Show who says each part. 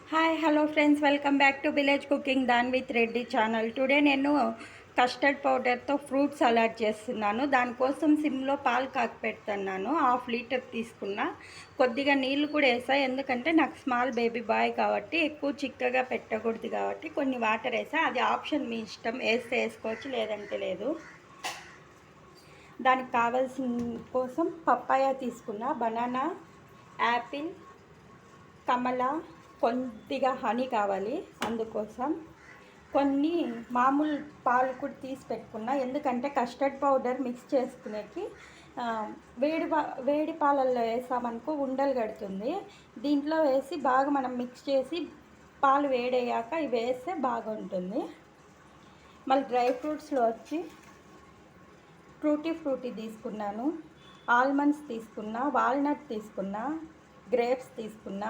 Speaker 1: Hi hello friends, welcome back to village cooking than with Reddy channel. Today నేను custard పౌడర్తో fruit salad చేస్తున్నాను. దానికోసం సిమ్లో పాలు కాకి పెడుతున్నాను. 1/2 లీటర్ తీసుకున్నా. కొద్దిగా నీళ్ళు కూడా వేసా, ఎందుకంటే నాకు స్మాల్ బేబీ బాయ్ కాబట్టి ఎక్కువ చిక్కగా పెట్టకూడదు కాబట్టి కొన్ని వాటర్ వేసా. అది ఆప్షన్, మీ ఇష్టం, వేస్తే వేసుకోవచ్చు లేదంటే లేదు. దానికి కావాల్సిన కోసం పప్పాయ తీసుకున్నా, బనానా, యాపిల్, కమల, కొద్దిగా హనీ కావాలి. అందుకోసం కొన్ని మామూలు పాలు కూడా తీసి పెట్టుకున్నా, ఎందుకంటే కస్టర్డ్ పౌడర్ మిక్స్ చేసుకునేకి వేడి పాలల్లో వేసామనుకో ఉండలు కడుతుంది. దీంట్లో వేసి బాగా మనం మిక్స్ చేసి పాలు వేడయ్యాక ఇవి వేస్తే బాగుంటుంది. మళ్ళీ డ్రై ఫ్రూట్స్లో వచ్చి ఫ్రూటీ తీసుకున్నాను, ఆల్మండ్స్ తీసుకున్నా, వాల్నట్ తీసుకున్నా, గ్రేప్స్ తీసుకున్నా.